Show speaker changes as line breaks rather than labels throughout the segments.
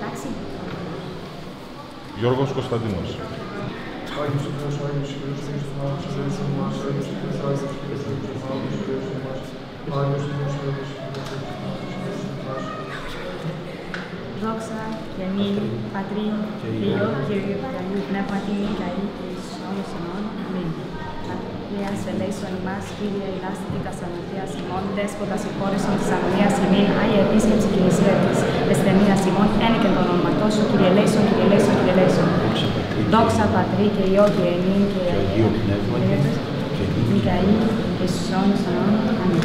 Εντάξει.
Γιώργος Κωνσταντίνος.
Άγιος ο Θεός, Άγιος ο Θεός, Άγιος ο Θεός, Άγιος ο Θεός, Άγιος ο Θεός, Άγιος ο Θεός,
Δόξα και νυν, Πατρί, και Υιό και Αγίου Πνεύματι, και αεί και εις αιώνας αιώνων. Αμήν. Αγίας ελέησον ημάς, Κύριε, ηλάστη τας αμαρτίας ημών, δέσποτας υπόρεσον της αγωνίας ημίν, Άγια επίσκεψη και νησία της ασθενείας ημών, ένικεν το όνοματό σου, Κύριε ελέησον, Κύριε ελέησον, Κύριε ελέησον. Δόξα Πατρί και Υιό και νυν και Αγίου Πνεύματι, και αεί και εις αιώνας αιώνων. Αμήν.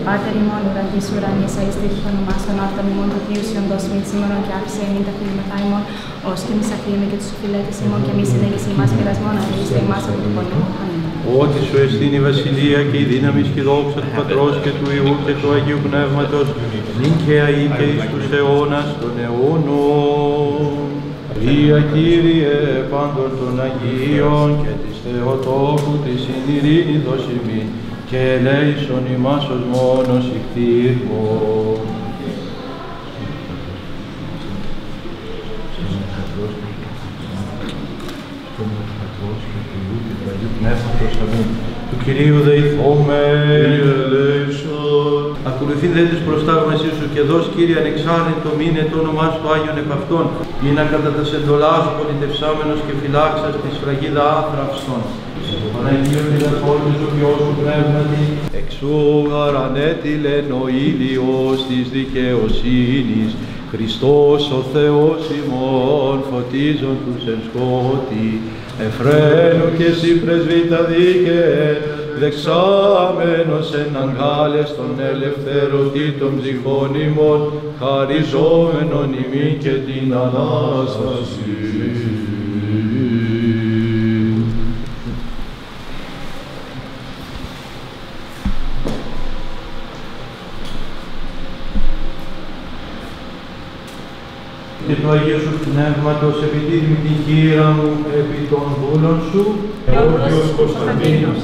Πάτερ ημών, ουρανής ουρανής, αείστηρ το όνομά σου, ανάρτων ημών του Θείου σιον δώσμην σήμερον και άφησε εμήν τα φυλμετά ημών, ως και εμείς αφήνουμε και τους φιλέτες ημών και εμείς συνέχιση ημάς πειρασμών, αγγίστε ημάς από του πολέμου. Αμήν.
Ότι σου εστίν η βασιλεία και η δύναμη και η δόξα του Πατρός και του Υιού και του Αγίου Πνεύματος, νυν και αεί και εις τους αιώνας των αιώνων. Δία Κύριε πάντων των Αγίων και της Θεοτόκου της ειρήνη δοσιμή, και ελέησον ημάς ως μόνος ηκτήρμον. Του Κυρίου δεηθόμεν. Ακολουθεί δε της προστάγμασής σου και δώσ' Κύριε ανεξάρτητο μήνε το όνομά σου το Άγιον επ' αυτόν, ή να κατά τα σεντολάς σου πολιτευσάμενος και φυλάξας τη σφραγίδα άθραυστον. Παναγίου και δαχόντου σου Υιός σου πνεύματι, εξού ανέτειλεν ο ήλιος της δικαιοσύνης, Χριστός ο Θεός ημών φωτίζον τους εν σκότη, Εφραίνου και εσύ πρεσβύτα δίκαιε, δεξάμενος εν αγκάλες των ελευθερωτήτων ψυχών ημών, χαριζόμενον ημί και την Ανάσταση. Και του Αγίου σου Πνεύματος επιτίθυμη την χείρα μου επί των δούλων σου, Εόρτιος Κωνσταντίνος,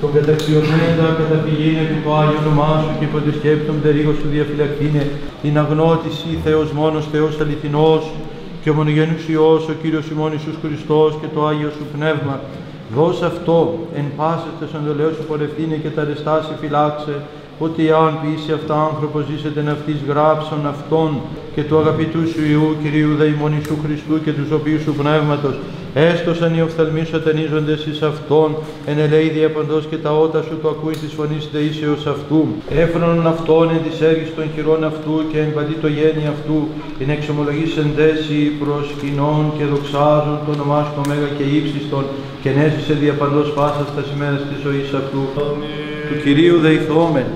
τον καταξιωμέντα καταφυγήν επί το Άγιο όνομά σου και υπό τη σκέψη των πτερίγων σου διαφυλακτήνε, την αγνώτηση Θεός μόνος Θεός αληθινός και ο μονογενής Υιός ο Κύριος ημών Ιησούς Χριστός και το Άγιο σου Πνεύμα. Δώσ' αυτό εν πάσης τες εντολέως σου πορευθύνε και τα αρεστάσει φυλάξε, ότι αν ποιήσει αυτά άνθρωπος ζήσετε αυτής γράψον αυτόν και του αγαπητού σου Υιού Κυρίου Δεϊμών Ιησού Χριστού και του οποίου σου Πνεύματος, έστωσαν οι οφθαλμοί σου ατενίζοντες εις αυτόν, εν ελέη διέπαντος και τα ότα σου το ακούει της φωνής δεήσεως αυτού. Έφρονον αυτόν εν της έργης των χειρών αυτού και εν παντή το γέννη αυτού, εν εξομολογήσεν δέσει προς κοινών και δοξάζουν το όνομά σου το μέγα και ύψιστον, και ενέζησε διαπαντός πάσας τας ημέρας της ζωής αυτού. Του Κυρίου δεηθόμεν.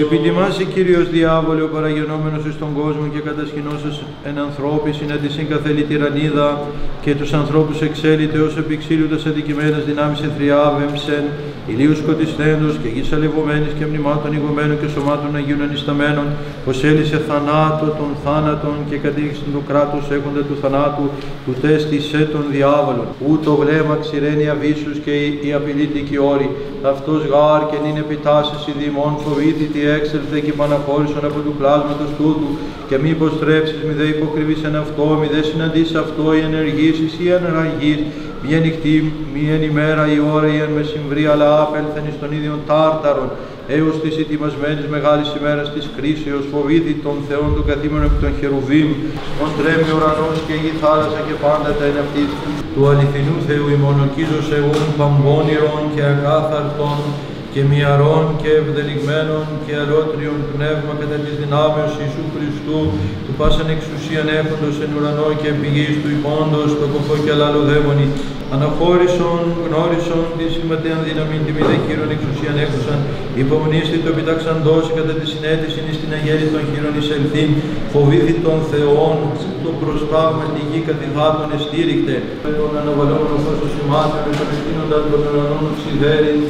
Επιτιμάσαι Κύριος διάβολε ο παραγενόμενος εις τον κόσμο και κατασκηνώσας εν ανθρώπη συναντησήν καθέλη τυραννίδα και τους ανθρώπους εξέλιτε ως επιξήλουτας αδικημένας δυνάμεις εθριάβεμψεν, ηλίου σκοτισθέντος και γης αλευωμένης και μνημάτων ηγωμένων και σωμάτων Αγίων ανισταμένων, πως έλυσε θανάτο των θάνατων και κατήχησε το κράτος έχοντα του θανάτου, του τέστησε των διάβολων. Ούτω βλέμμα ξηραίνει αβίσους και η απειλήτικη όρη, αυτός γάρ και νυν επιτάσεις οι δημών φοβήθητη έξελθε και παναχώρησον από του πλάσματος τούτου, και μη υποστρέψεις, μη δε υποκριβείς εν αυτό, μη δε συναντήσεις αυτό ή ενεργήσεις ή ενεργείς, μη νυχτή, μη εν ημέρα η ώρα ή εν μεσημβρή, αλλά άπελθεν εις των ίδιων τάρταρων, έως της ετοιμασμένης μεγάλης ημέρας της κρίσεως, φοβήθη των Θεών του καθήμενων επί των χερουβίμ, ως τρέμει ουρανός και η θάλασσα και πάντα τα εν αυτής, του αληθινού Θεού ημονοκίζος εγούν παμπώνηρων και ακάθαρτων, και μυαρών και ευδελιγμένων και αλότριων πνεύμα κατά της δυνάμεως Ιησού Χριστού, του πάσαν εξουσίαν έχοντος εν ουρανό και πηγής του υπόντος, το κοφό και αλλαλοδαίμονη, αναχώρησον, γνώρισον τη συμματέαν δύναμη, τη μη δε κύρων εξουσίαν έχουσαν, υπομνήστη το επιταξαντός κατά τη συνέτηση εις την αγέρη των χείρων εισελθήν, φοβήθη των Θεών, το προσπράγμα τη γη καθηγάτων εστήρικτε, τον αναβαλόμενο φως των σημάτων, τον εκτείνοντα των ουρανών οξυδέριν,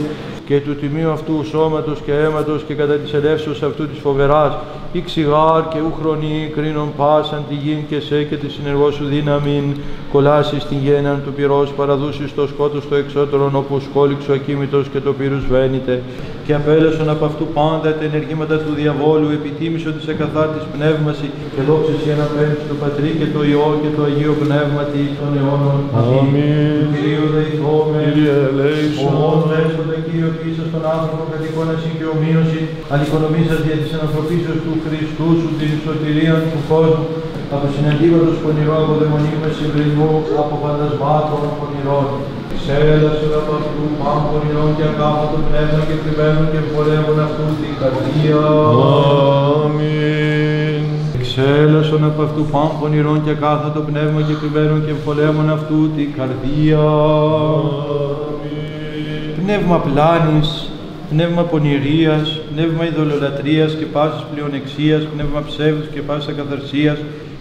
και του τιμίου αυτού σώματος και αίματος και κατά της ελεύσεως αυτού της φοβεράς, ή ξηγάρ και ου χρονή κρίνον πάσαν τη γην και σε και τη συνεργό σου δύναμην, κολλάσεις την γέναν του πυρός, παραδούσεις το σκότος το εξώτερον, όπου σκόλιξο ακίμητος και το πύρους βαίνεται, και απέλεσον από αυτού πάντα τα ενεργήματα του διαβόλου, επιτίμησον της ακαθάρτης πνεύμαση, και δόξες για να παίρνεις το Πατρί και το Υιό και το Αγίο Πνεύματι των αιώνων. Αμήν. Του Κυρίου δεηθώμε, ο μόνος έσοδα Κύριο πίσω στον άνθρωπο κατ' εικόναση και ομοίωση, αλικονομήσας δια της ανθρωπίσεως του Χριστού σου την σωτηρία του κόσμου, από συναντήματος πονηρό, από δαιμονίμες συμβρινού, από φαντασμάτων πονηρών. Ξέλασον από αυτού παν πονηρών και ακάθατο πνεύμα και κρυμμένων και εμπορεύων αυτού την καρδία. Αμήν. Ξέλασον από αυτού παν πονηρών και ακάθατο πνεύμα και κρυμμένων και εμπορεύων αυτού την καρδία. Αμήν. Πνεύμα πλάνης, πνεύμα πονηρίας, πνεύμα ειδωλολατρίας και πάσης πλεονεξίας, πνεύμα ψεύδους και πάσης ακαθαρσίας,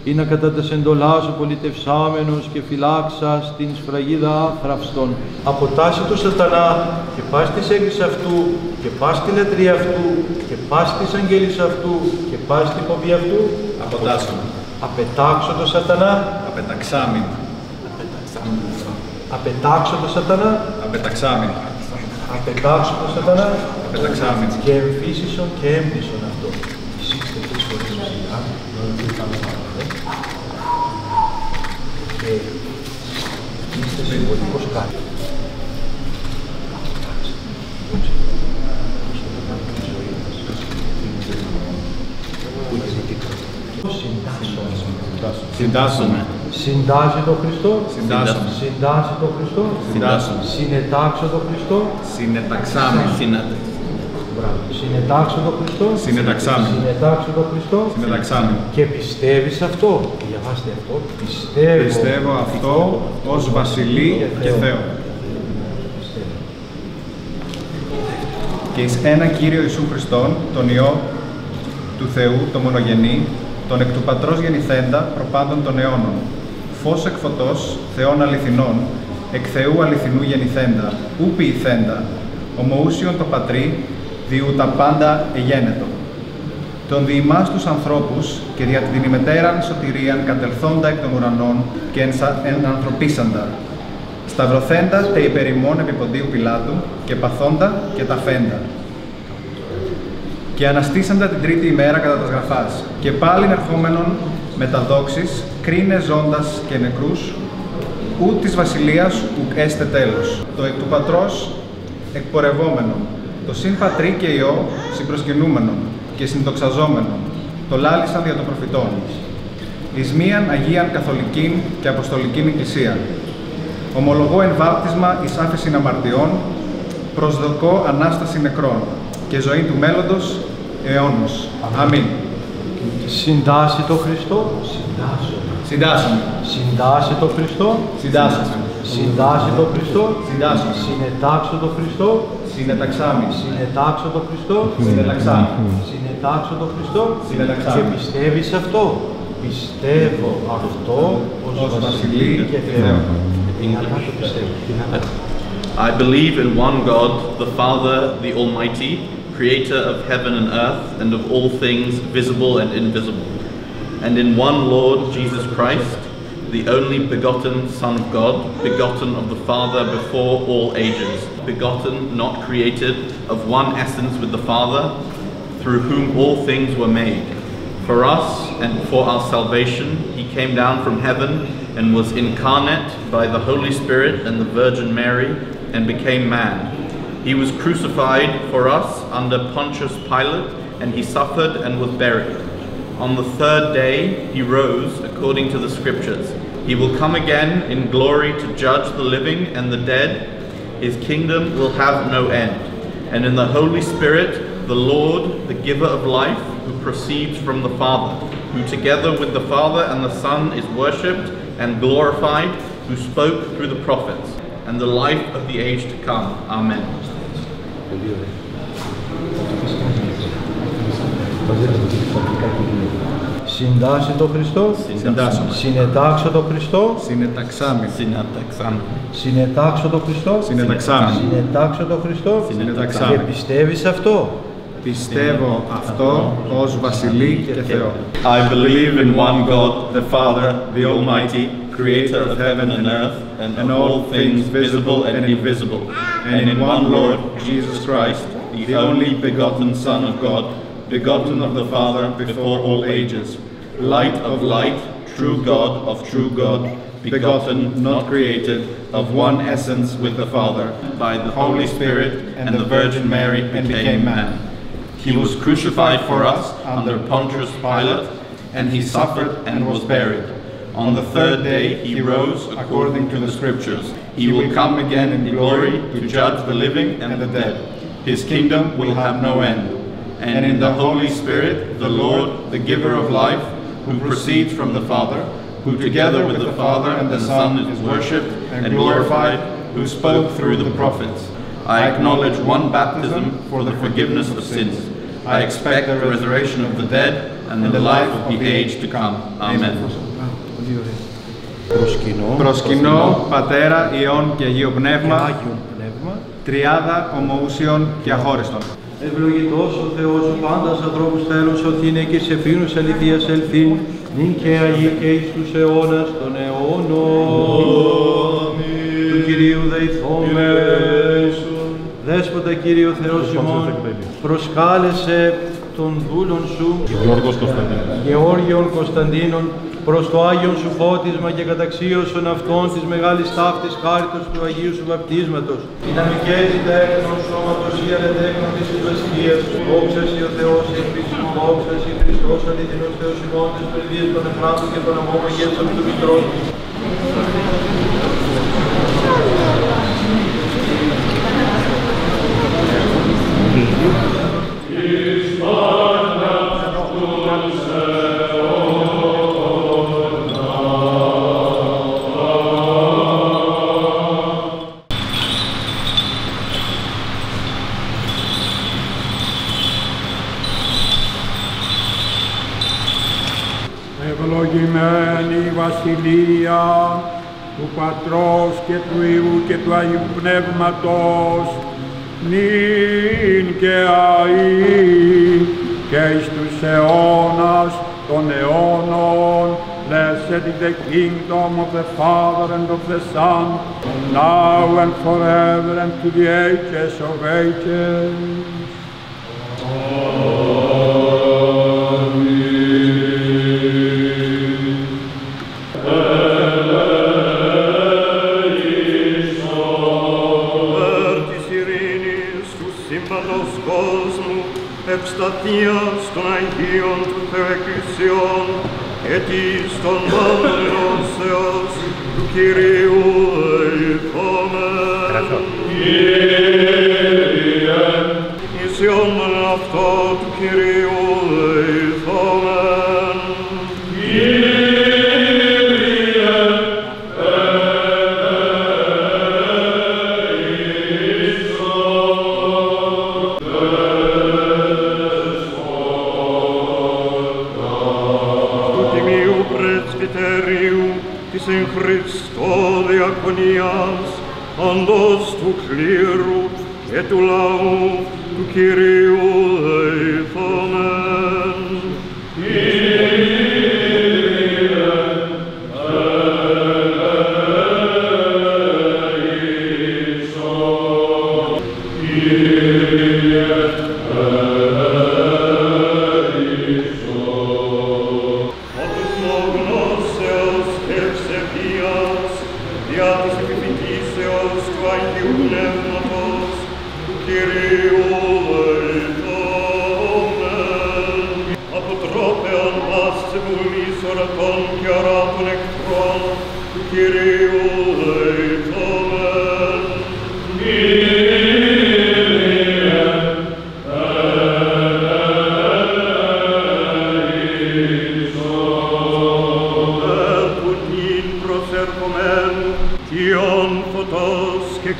ή να κατά τας εντολάς ο πολιτευσάμενος και φυλάξας την σφραγίδα άθραυστον. Αποτάσσει το σατανά και πας της έγκρισης αυτού και πας τη λατρεία αυτού και πας της αγγέλης αυτού και πας την πομπή αυτού.
Αποτάσσον.
Απετάξω το σατανά.
Απεταξάμιν.
Απετάξω το σατανά.
Απεταξάμιν.
Απετάξω το σατανά.
Απεταξάμιν.
Και εμφύσισον και έμπνισον αυτό. Σύστε τρεις φορές ψηλά. Και είστε συμβολικός κάτι.
Συντάσσομαι.
Συντάσσει το Χριστό.
Συντάσσομαι.
Συντάσσει το Χριστό.
Συντάσσομαι.
Συνετάξω το Χριστό.
Συνεταξάμιν.
Μπράβο. Συνετάξω το Χριστό.
Συνεταξάμιν.
Συνετάξω το Χριστό.
Συνεταξάμιν.
Και πιστεύεις αυτό. Διαβάστε αυτό.
Πιστεύω αυτό ως Βασιλεί και Θεό. Και εις ένα Κύριο Ιησού Χριστόν, τον Υιό του Θεού, το μονογενή, τον εκ του Πατρός γεννηθέντα, προπάντων των αιώνων, φως εκ φωτός, Θεών αληθινών, εκ Θεού αληθινού γεννηθέντα, ου ποιηθέντα, ομοούσιον το Πατρί, διού τα πάντα εγένετο. Τον δι' ημάς τους ανθρώπους και δια την ημετέραν σωτηρίαν κατελθόντα εκ των ουρανών και ενανθρωπίσαντα, σταυρωθέντα τε υπερ ημών επί Ποντίου Πιλάτου και παθόντα και ταφέντα. Και αναστήσαντα την τρίτη ημέρα κατά τας γραφάς, και πάλιν ερχόμενον με τα δόξης, κρίνε ζώντας και νεκρούς, ου της βασιλείας ουκ έστε τέλος. Το εκ του Πατρός εκπορευόμενον, το συν Πατρί και Υιό συμπροσκυνούμενον και συντοξαζόμενον, το λάλησαν δια των προφητών. Εις μίαν Αγίαν Καθολικήν και Αποστολικήν Εκκλησίαν. Ομολογώ εν βάπτισμα εις άφεσιν αμαρτιών, προσδοκώ Ανάσταση νεκρών και ζωή του μέλλοντος αιώνος. Αμήν.
Συντάσσει το Χριστό.
Συντάσσομαι.
Συντάσσει το Χριστό.
Συντάσσομαι.
Συντάσσει το Χριστό.
Συντάσσομαι.
Συνετάξω το Χριστό.
Συνεταξάμι.
Συνετάξω το Χριστό.
Συνεταξάμι.
Συνετάξω το Χριστό.
Συνεταξάμι.
Και πιστεύεις αυτό. Πιστεύω αυτό ως Βασιλεί και Θεό. Το πιστεύω.
I believe in one God, the Father, the Almighty, creator of heaven and earth, and of all things visible and invisible, and in one Lord Jesus Christ, the only begotten Son of God, begotten of the Father before all ages, begotten, not created, of one essence with the Father, through whom all things were made. For us and for our salvation, he came down from heaven and was incarnate by the Holy Spirit and the Virgin Mary, and became man. He was crucified for us under Pontius Pilate, and he suffered and was buried. On the third day he rose according to the scriptures. He will come again in glory to judge the living and the dead. His kingdom will have no end. And in the Holy Spirit, the Lord, the giver of life, who proceeds from the Father, who together with the Father and the Son is worshipped and glorified, who spoke through the prophets, and the life of the age to come. Amen.
Συντάσσει το Χριστό.
Συντάσσομαι.
Συνετάξω το Χριστό.
Συνεταξάμι.
Συνετάξω το Χριστό.
Συνεταξάμι.
Συνετάξω το Χριστό.
Συνεταξάμι.
Και πιστεύεις αυτό.
Πιστεύω αυτό ως Βασιλή και Θεό.
I believe in one God, the Father, the Almighty, creator of heaven and earth, and all things visible and invisible, and in one Lord, Jesus Christ, the only begotten Son of God, begotten of the Father before all ages, light of light, true God of true God, begotten, not created, of one essence with the Father, by the Holy Spirit and the Virgin Mary became man. He was crucified for us under Pontius Pilate, and he suffered and was buried. On the third day he rose according to the Scriptures. He will come again in glory to judge the living and the dead. His kingdom will have no end. And in the Holy Spirit, the Lord, the giver of life, who proceeds from the Father, who together with the Father and the Son is worshipped and glorified, who spoke through the prophets. I acknowledge one baptism for the forgiveness of sins. I expect the resurrection of the dead and the life of the age to come. Amen.
Προσκυνώ Πατέρα, Υιόν και Αγίο Πνεύμα, τριάδα ομοούσιον και αχώριστον.
Ευλογητός ο Θεός ο πάντας ανθρώπους τέλους ότι είναι και σε φύνους αληθείας ελθύν, νυν και αεί και εις τους αιώνας των αιώνων. Του Κυρίου δεηθόμεν. Δέσποτα Κύριο Θεός ημών, προσκάλεσε των δούλων σου, Γεώργιον Κωνσταντίνων, προς το Άγιον σου φώτισμα και καταξίωσον αυτών της μεγάλης ταύτης χάριτος του Αγίου σου βαπτίσματος. Δυναμικές τέκνων σώματος ή αλετέκνων της βασιλείας σου, δόξασι ο Θεός επίσης, δόξασι Χριστός αληθινός Θεός ημών, της παιδείας των εχράντων και των αμόμαγέσεων του Μητρός.
Ευλογημένη η Βασιλεία του Πατρός και του Υιού και του Αγίου Πνεύματος, νυν και αεί και εις τους αιώνας των αιώνων. Blessed is the kingdom of the Father and of the Son, now and forever and to the ages of ages.
Ευσταθίας των Αγίων του Θεού Εκκλησιών και της των πάντων ενώσεως του Κυρίου ελθόμεν. Κύριε, ισιόμεν αυτό του Κυρίου ελθόμεν. Κύριε, της εν Χριστώ διακονίας, αντός του κλήρου και του λαού του Κυρίου δεηθόμεν.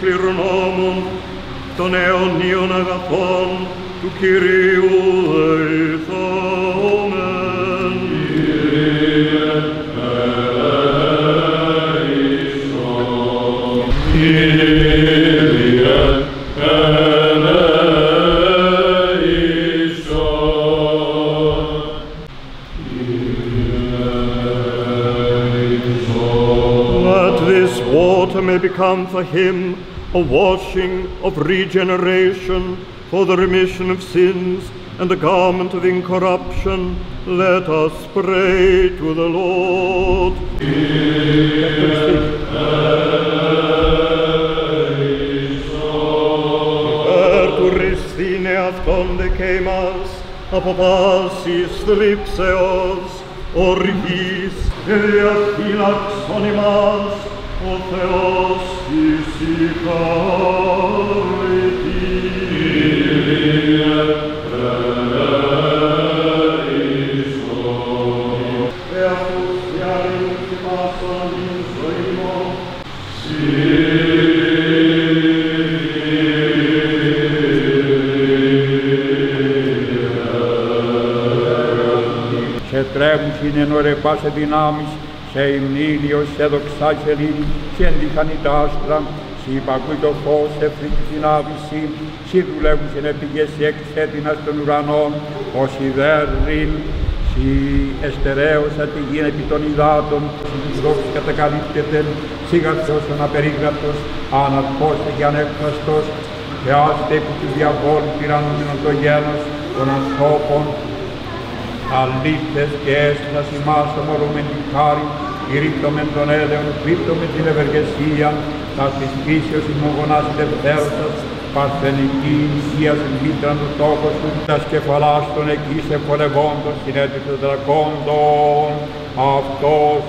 κληρονόμων των αιωνίων αγαθών του Κυρίου ελθόμεν. water may become for him a washing of regeneration for the remission of sins and a garment of incorruption, let us pray to the Lord. Christine αυτόν δεκαίμας από πάσης θλίψεως οργής διαφύλαξον ημάς ο Θεός της
σε τρέμουσιν εν ωρεπά σε δυνάμεις, σε υμνήλιος, σε δοξά σελήνη, σε εντυχανητά άστρα, σι υπακούει το φως, σε φρίκη την άβηση, σι δουλεύουσιν επίγες, σι εξέτεινας των ουρανών, ως υδέρρην, σι εστερέωσα τη γη επί των υδάτων, σι τους δόξους κατακαλύπτεται, σι γαρθώσον απερίγραπτος, αναρχώστε και ανέφραστος, και άστε επί του διαβόλου τυραννούμενον το γένος των ανθρώπων, αλήθες και έστας ημάς ομορούμεν την χάρη, κηρύττωμεν τον έλεον, κρύπτωμεν την ευεργεσία, τας της φύσεως ημωγονάς δευτέρωσας, παρθενική ησίας μήτραν του τόκος του, τας κεφαλάς των εκεί σε πολεμώντων, συνέτης των δρακόντων, αυτός